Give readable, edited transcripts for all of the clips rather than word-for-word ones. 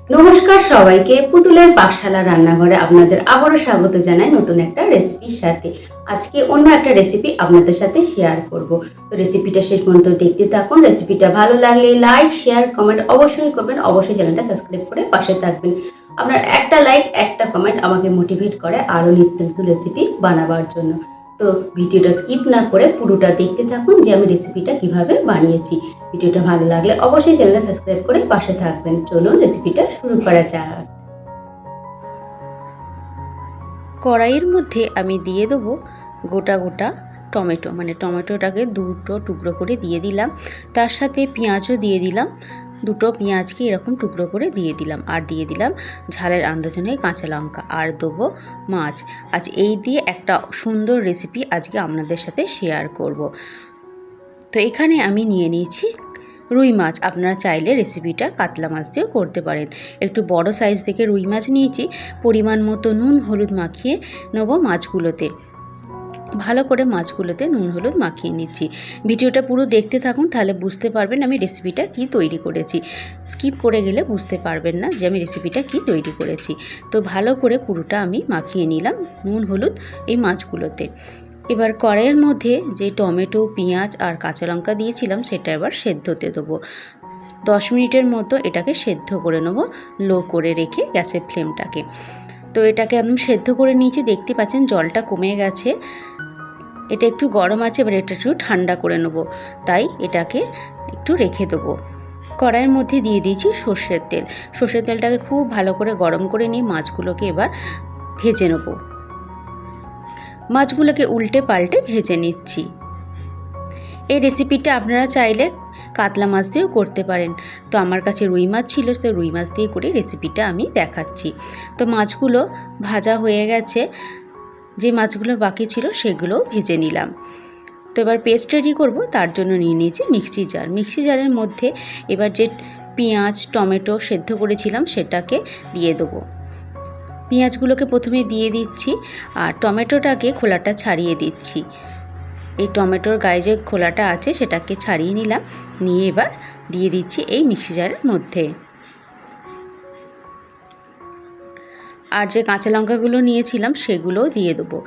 নমস্কার সবাইকে, পুতুলের পাঠশালা রান্নাঘরে আপনাদের আবারও স্বাগত জানাই নতুন একটা রেসিপির সাথে। আজকে অন্য একটা রেসিপি আপনাদের সাথে শেয়ার করব। তো রেসিপিটা শেষ পর্যন্ত দেখতে থাকুন। রেসিপিটা ভালো লাগলে লাইক, শেয়ার, কমেন্ট অবশ্যই করবেন। অবশ্যই চ্যানেলটা সাবস্ক্রাইব করে পাশে থাকবেন। আপনার একটা লাইক, একটা কমেন্ট আমাকে মোটিভেট করে আরও নিত্য নতুন রেসিপি বানাবার জন্য। তো ভিডিওটা স্কিপ না করে পুরোটা দেখতে থাকুন যে আমি রেসিপিটা কিভাবে বানিয়েছি। ভিডিওটা ভালো লাগলে অবশ্যই চ্যানেলটা সাবস্ক্রাইব করে পাশে থাকবেন। চলুন রেসিপিটা শুরু করা যাক। কড়াইয়ের মধ্যে আমি দিয়ে দেবো গোটা গোটা টমেটো, টমেটোটাকে দুটো টুকরো করে দিয়ে দিলাম। তার সাথে পেঁয়াজও দিয়ে দিলাম, দুটো পেঁয়াজকে এরকম টুকরো করে দিয়ে দিলাম। আর দিয়ে দিলাম ঝালের আন্দাজনে কাঁচা লঙ্কা, আর দেবো মাছ। আজ এই দিয়ে একটা সুন্দর রেসিপি আজকে আপনাদের সাথে শেয়ার করব। তো এখানে আমি নিয়ে নিয়েছি রুই মাছ। আপনারা চাইলে রেসিপিটা কাতলা মাছ দিয়েও করতে পারেন। একটু বড় সাইজ থেকে রুই মাছ নিয়েছি। পরিমাণ মতো নুন হলুদ মাখিয়ে নেব মাছগুলোতে। ভালো করে মাছগুলোতে নুন হলুদ মাখিয়ে নিচ্ছি। ভিডিওটা পুরো দেখতে থাকুন, তাহলে বুঝতে পারবেন আমি রেসিপিটা কি তৈরি করেছি। স্কিপ করে গেলে বুঝতে পারবেন না যে আমি রেসিপিটা কি তৈরি করেছি। তো ভালো করে পুরোটা আমি মাখিয়ে নিলাম নুন হলুদ এই মাছগুলোতে। এবার কড়াইয়ের মধ্যে যে টমেটো, পেঁয়াজ আর কাঁচা লঙ্কা দিয়েছিলাম সেটা এবার সেদ্ধ হতে দেবো। 10 মিনিটের মতো এটাকে সেদ্ধ করে নেব লো করে রেখে গ্যাসের ফ্লেমটাকে। তো এটাকে একদম সেদ্ধ করে নিয়েছি, দেখতে পাচ্ছেন জলটা কমে গেছে। এটা একটু গরম আছে, এবার এটা একটু ঠান্ডা করে নেব, তাই এটাকে একটু রেখে দেবো। কড়াইয়ের মধ্যে দিয়ে দিয়েছি সর্ষের তেল। সর্ষের তেলটাকে খুব ভালো করে গরম করে নিয়ে মাছগুলোকে এবার ভেজে নেব। মাছগুলোকে উল্টে পাল্টে ভেজে নিচ্ছি। এই রেসিপিটা আপনারা চাইলে কাতলা মাছ দিয়েও করতে পারেন। তো আমার কাছে রুই মাছ ছিল, তো রুই মাছ দিয়ে করে রেসিপিটা আমি দেখাচ্ছি। তো মাছগুলো ভাজা হয়ে গেছে, যে মাছগুলো বাকি ছিল সেগুলো ভেজে নিলাম। তো এবার পেস্ট রেডি করব, তার জন্য নিয়ে নিয়েছি মিক্সি জার। মিক্সি জারের মধ্যে এবার যে পেঁয়াজ টমেটো সেদ্ধ করেছিলাম সেটাকে দিয়ে দেবো। পেঁয়াজগুলোকে প্রথমে দিয়ে দিচ্ছি, আর টমেটোটাকে খোলাটা ছাড়িয়ে দিচ্ছি। এই টমেটোর গায়ে যে খোলাটা আছে সেটাকে ছাড়িয়ে নিলাম, নিয়ে এবার দিয়ে দিচ্ছি এই মিক্সি জারের মধ্যে। আর যে কাঁচা লঙ্কাগুলো নিয়েছিলাম সেগুলোও দিয়ে দেবো।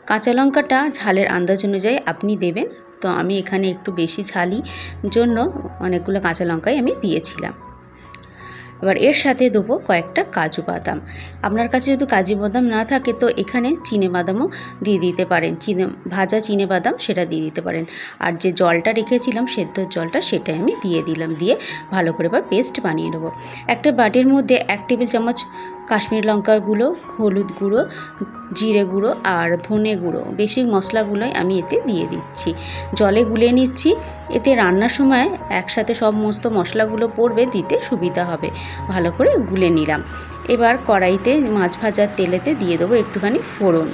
কাঁচা লঙ্কাটা ঝালের আন্দাজ অনুযায়ী আপনি দেবেন। তো আমি এখানে একটু বেশি ঝালি জন্য অনেকগুলো কাঁচা লঙ্কাই আমি দিয়েছিলাম। এবার এর সাথে দেবো কয়েকটা কাজু বাদাম। আপনার কাছে যদি কাজু বাদাম না থাকে তো এখানে চিনে বাদামও দিয়ে দিতে পারেন, ভাজা চিনে বাদাম সেটা দিয়ে দিতে পারেন। আর যে জলটা রেখেছিলাম সেদ্ধর জলটা সেটাই আমি দিয়ে দিলাম, দিয়ে ভালো করে এবার পেস্ট বানিয়ে নেবো। একটা বাটির মধ্যে 1 টেবিল চামচ কাশ্মীরি লঙ্কার গুঁড়ো, হলুদ গুঁড়ো, জিরে গুঁড়ো আর ধনে গুঁড়ো, বেসিক মশলাগুলোই আমি এতে দিয়ে দিচ্ছি। জলে গুলিয়ে নিচ্ছি, এতে রান্নার সময় একসাথে সমস্ত মশলাগুলো পড়বে, দিতে সুবিধা হবে। ভালো করে গুলে নিলাম। এবার কড়াইতে মাছ ভাজার তেলেতে দিয়ে দেবো একটুখানি ফোড়ন।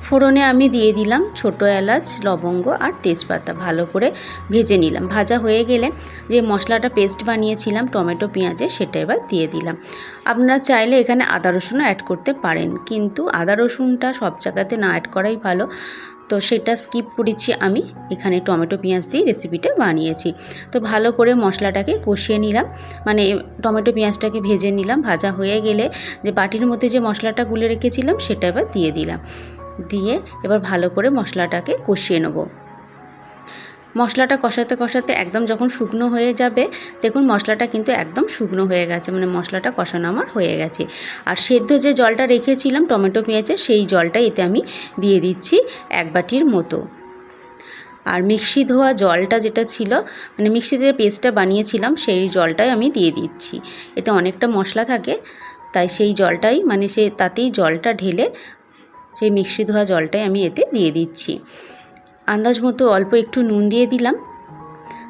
ফোড়নে আমি দিয়ে দিলাম ছোটো এলাচ, লবঙ্গ আর তেজপাতা। ভালো করে ভেজে নিলাম। ভাজা হয়ে গেলে যে মশলাটা পেস্ট বানিয়েছিলাম টমেটো পেঁয়াজে সেটা এবার দিয়ে দিলাম। আপনারা চাইলে এখানে আদা রসুনও অ্যাড করতে পারেন, কিন্তু আদা রসুনটা সব জায়গাতে না অ্যাড করাই ভালো। তো সেটা স্কিপ করেছি, আমি এখানে টমেটো পেঁয়াজ দিয়ে রেসিপিটা বানিয়েছি। তো ভালো করে মশলাটাকে কষিয়ে নিলাম, টমেটো পেঁয়াজটাকে ভেজে নিলাম। ভাজা হয়ে গেলে যে বাটির মধ্যে যে মশলাটা গুলে রেখেছিলাম সেটা এবার দিয়ে দিলাম, দিয়ে এবার ভালো করে মশলাটাকে কষিয়ে নেব। মশলাটা কষাতে কষাতে একদম যখন শুকনো হয়ে যাবে, দেখুন মশলাটা কিন্তু একদম শুকনো হয়ে গেছে, মশলাটা কষানো আমার হয়ে গেছে। আর সেদ্ধ যে জলটা রেখেছিলাম টমেটো পেঁয়াজে সেই জলটা এতে আমি দিয়ে দিচ্ছি 1 বাটির মতো। আর মিক্সি ধোয়া জলটা যেটা ছিল, মিক্সিতে যে পেস্টটা বানিয়েছিলাম সেই জলটাই আমি দিয়ে দিচ্ছি। এতে অনেকটা মশলা থাকে, তাই সেই জলটাই তাতেই জলটা ঢেলে সেই মিক্সি ধোয়া জলটাই আমি এতে দিয়ে দিচ্ছি। আন্দাজ মতো অল্প একটু নুন দিয়ে দিলাম।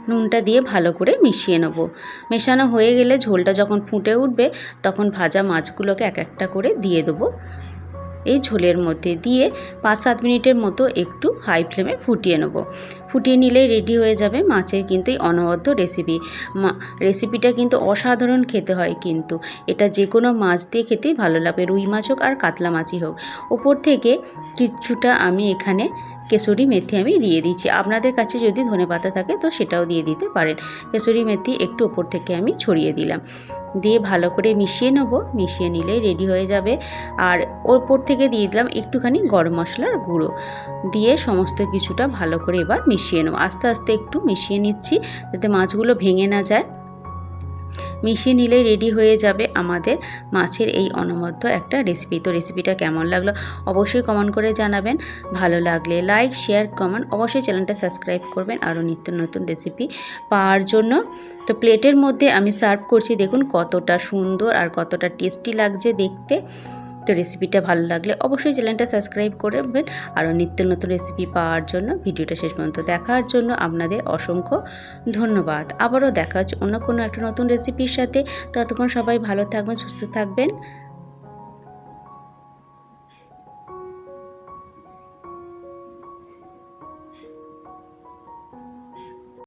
নুনটা দিয়ে ভালো করে মিশিয়ে নেব। মেশানো হয়ে গেলে ঝোলটা যখন ফুটে উঠবে তখন ভাজা মাছগুলোকে এক একটা করে দিয়ে দেবো। এই ঝোলের মধ্যে দিয়ে 5-7 মিনিটের মতো একটু হাই ফ্লেমে ফুটিয়ে নেব। ফুটিয়ে নিলেই রেডি হয়ে যাবে মাছের কিন্তু এই অনবদ্য রেসিপি। রেসিপিটা কিন্তু অসাধারণ খেতে হয়, কিন্তু এটা যে কোনো মাছ দিয়ে খেতেই ভালো লাগবে, রুই মাছ হোক আর কাতলা মাছই হোক। ওপর থেকে কিছুটা আমি এখানে কেশরি মেথি আমি দিয়ে দিচ্ছি। আপনাদের কাছে যদি ধনেপাতা থাকে তো সেটাও দিয়ে দিতে পারেন। কেশরি মেথি একটু ওপর থেকে আমি ছড়িয়ে দিলাম, দিয়ে ভালো করে মিশিয়ে নেব। মিশিয়ে নিলেই রেডি হয়ে যাবে। আর ওপর থেকে দিয়ে দিলাম একটুখানি গরম মশলার গুঁড়ো, দিয়ে সমস্ত কিছুটা ভালো করে এবার মিশিয়ে নেব। আস্তে আস্তে একটু মিশিয়ে নিচ্ছি যাতে মাছগুলো ভেঙে না যায়। মিশিয়ে নিলেই রেডি হয়ে যাবে আমাদের মাছের এই অনবদ্য একটা রেসিপি। তো রেসিপিটা কেমন লাগলো অবশ্যই কমেন্ট করে জানাবেন। ভালো লাগলে লাইক, শেয়ার, কমেন্ট, অবশ্যই চ্যানেলটা সাবস্ক্রাইব করবেন আরও নিত্য নতুন রেসিপি পাওয়ার জন্য। তো প্লেটের মধ্যে আমি সার্ভ করছি, দেখুন কতটা সুন্দর আর কতটা টেস্টি লাগছে দেখতে। তো রেসিপিটা ভালো লাগলে অবশ্যই চ্যানেলটা সাবস্ক্রাইব করবেন আরও নিত্য নতুন রেসিপি পাওয়ার জন্য। ভিডিওটা শেষ পর্যন্ত দেখার জন্য আপনাদের অসংখ্য ধন্যবাদ। আবারও দেখা হচ্ছে অন্য কোনো একটা নতুন রেসিপির সাথে। ততক্ষণ সবাই ভালো থাকবেন, সুস্থ থাকবেন।